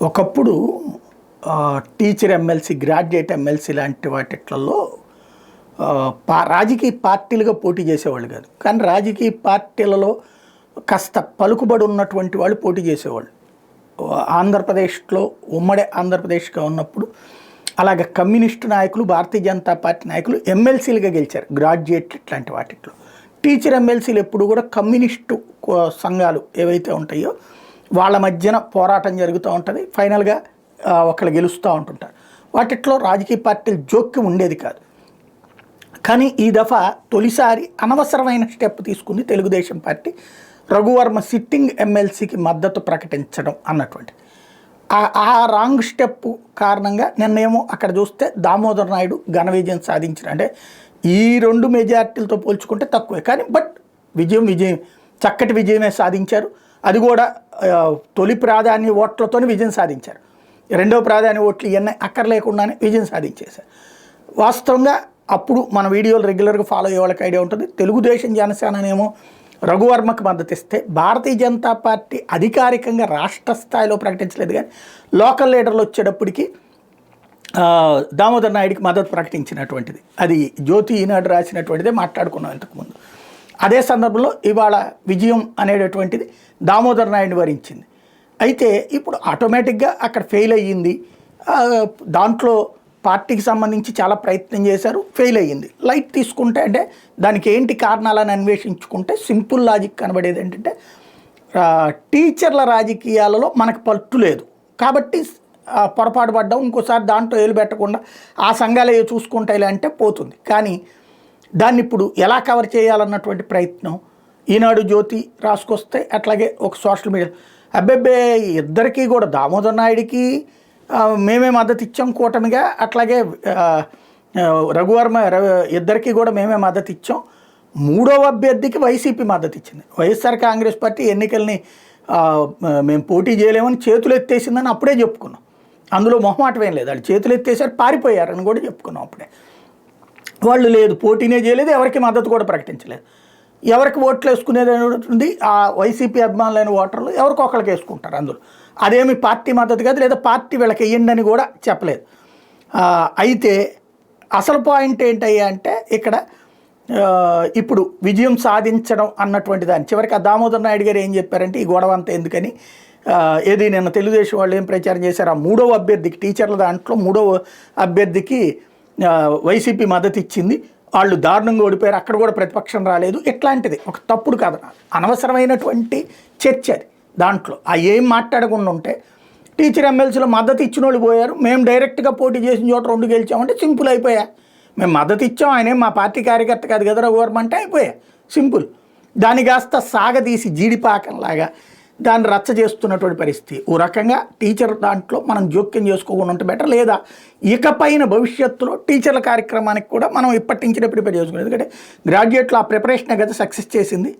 ఒకప్పుడు teacher MLC, graduate MLC లాంటి వాటిట్లలో రాజకీయ పార్టీలుగా పోటీ చేసేవాళ్ళు కాదు. కానీ రాజకీయ పార్టీలలో కాస్త పలుకుబడి ఉన్నటువంటి వాళ్ళు పోటీ చేసేవాళ్ళు. ఆంధ్రప్రదేశ్లో ఉమ్మడి ఆంధ్రప్రదేశ్గా ఉన్నప్పుడు అలాగే కమ్యూనిస్టు నాయకులు, భారతీయ జనతా పార్టీ నాయకులు ఎమ్మెల్సీలుగా గెలిచారు గ్రాడ్యుయేట్ ఇట్లాంటి వాటిట్లో. టీచర్ ఎమ్మెల్సీలు ఎప్పుడు కూడా కమ్యూనిస్టు సంఘాలు ఏవైతే ఉంటాయో వాళ్ళ మధ్యన పోరాటం జరుగుతూ ఉంటుంది. ఫైనల్గా ఒకళ్ళు గెలుస్తూ ఉంటుంటారు. వాటిట్లో రాజకీయ పార్టీలు జోక్యం ఉండేది కాదు. కానీ ఈ దఫా తొలిసారి అనవసరమైన స్టెప్ తీసుకుంది తెలుగుదేశం పార్టీ. రఘువర్మ సిట్టింగ్ ఎమ్మెల్సీకి మద్దతు ప్రకటించడం అన్నటువంటి ఆ రాంగ్ స్టెప్ కారణంగా నిన్నేమో అక్కడ చూస్తే దామోదర్ నాయుడు ఘన విజయం సాధించిన, అంటే ఈ రెండు మెజార్టీలతో పోల్చుకుంటే తక్కువే, కానీ బట్ విజయం చక్కటి విజయమే సాధించారు. అది కూడా తొలి ప్రాధాన్య ఓట్లతోనే విజయం సాధించారు. రెండవ ప్రాధాన్య ఓట్లు ఇవన్నీ అక్కర్లేకుండానే విజయం సాధించేశారు. వాస్తవంగా అప్పుడు మన వీడియోలు రెగ్యులర్గా ఫాలో అయ్యే వాళ్ళకి ఐడియా ఉంటుంది. తెలుగుదేశం జనసేననేమో రఘువర్మకు మద్దతు ఇస్తే భారతీయ జనతా పార్టీ అధికారికంగా రాష్ట్ర స్థాయిలో ప్రకటించలేదు, కానీ లోకల్ లీడర్లు వచ్చేటప్పటికి దామోదర్ నాయుడికి మద్దతు ప్రకటించినటువంటిది. అది జ్యోతి ఈనాడు రాసినటువంటిదే మాట్లాడుకున్నాం ఇంతకుముందు. అదే సందర్భంలో ఇవాళ విజయం అనేటటువంటిది దామోదర్ నాయుడిని వరించింది. అయితే ఇప్పుడు ఆటోమేటిక్గా అక్కడ ఫెయిల్ అయ్యింది. దాంట్లో పార్టీకి సంబంధించి చాలా ప్రయత్నం చేశారు, ఫెయిల్ అయ్యింది. లైట్ తీసుకుంటే అంటే దానికి ఏంటి కారణాలని అన్వేషించుకుంటే సింపుల్ లాజిక్ కనబడేది ఏంటంటే టీచర్ల రాజకీయాలలో మనకు పట్టు లేదు కాబట్టి పొరపాటు పడ్డాం, ఇంకోసారి దాంట్లో ఏలు పెట్టకుండా ఆ సంఘాలు చూసుకుంటాయిలే అంటే పోతుంది. కానీ దాన్ని ఇప్పుడు ఎలా కవర్ చేయాలన్నటువంటి ప్రయత్నం ఈనాడు జ్యోతి రాసుకొస్తే, అట్లాగే ఒక సోషల్ మీడియా అబ్బెబ్బే ఇద్దరికీ కూడా దామోదర్ నాయుడికి మేమే మద్దతు ఇచ్చాం కూటమిగా, అట్లాగే రఘువర్మ ఇద్దరికీ కూడా మేమే మద్దతు ఇచ్చాం. మూడవ అభ్యర్థికి వైసీపీ మద్దతు ఇచ్చింది. వైఎస్ఆర్ కాంగ్రెస్ పార్టీ ఎన్నికల్ని మేము పోటీ చేయలేమని చేతులు ఎత్తేసిందని అప్పుడే చెప్పుకున్నాం. అందులో మొహమాటం ఏం లేదు. వాళ్ళు చేతులు ఎత్తేసారు, పారిపోయారని కూడా చెప్పుకున్నాం అప్పుడే. వాళ్ళు లేదు, పోటీనే చేయలేదు, ఎవరికి మద్దతు కూడా ప్రకటించలేదు. ఎవరికి ఓట్లు వేసుకునేది ఉంటుంది, ఆ వైసీపీ అభిమానులైన ఓటర్లు ఎవరికొకరికి వేసుకుంటారు. అందులో అదేమి పార్టీ మద్దతు కాదు, లేదా పార్టీ వీళ్ళకి వేయండి అని కూడా చెప్పలేదు. అయితే అసలు పాయింట్ ఏంటయ్యా అంటే ఇక్కడ ఇప్పుడు విజయం సాధించడం అన్నటువంటి దాన్ని చివరికి ఆ దామోదర్ నాయుడు గారు ఏం చెప్పారంటే ఈ గొడవ అంతా ఎందుకని, ఏది నిన్న తెలుగుదేశం వాళ్ళు ఏం ప్రచారం చేశారు, ఆ మూడవ అభ్యర్థికి టీచర్ల దాంట్లో మూడవ అభ్యర్థికి వైసీపీ మద్దతు ఇచ్చింది, వాళ్ళు దారుణంగా ఓడిపోయారు, అక్కడ కూడా ప్రతిపక్షం రాలేదు, ఇట్లాంటిది ఒక తప్పుడు కథ, అనవసరమైనటువంటి చర్చ అది. దాంట్లో ఏం మాట్లాడకుండా ఉంటే టీచర్ ఎమ్మెల్సీలో మద్దతు ఇచ్చిన వాళ్ళు పోయారు, మేము డైరెక్ట్గా పోటీ చేసిన చోట 2 గెలిచామంటే సింపుల్ అయిపోయా. మేము మద్దతు ఇచ్చాం, ఆయనే మా పార్టీ కార్యకర్త కాదు కదా రఘువర్మ అంటే అయిపోయా, సింపుల్. దాన్ని కాస్త సాగదీసి జీడిపాకంలాగా దాన్ని రచ్చ చేస్తున్నటువంటి పరిస్థితి. ఓ రకంగా టీచర్ దాంట్లో మనం జోక్యం చేసుకోకుండా ఉంటే బెటర్, లేదా ఇకపైన భవిష్యత్తులో టీచర్ల కార్యక్రమానికి కూడా మనం ఇప్పటి నుంచి ప్రిపేర్ చేసుకోవాలి. ఎందుకంటే గ్రాడ్యుయేట్లో ఆ ప్రిపరేషన్ కదా సక్సెస్ చేసింది.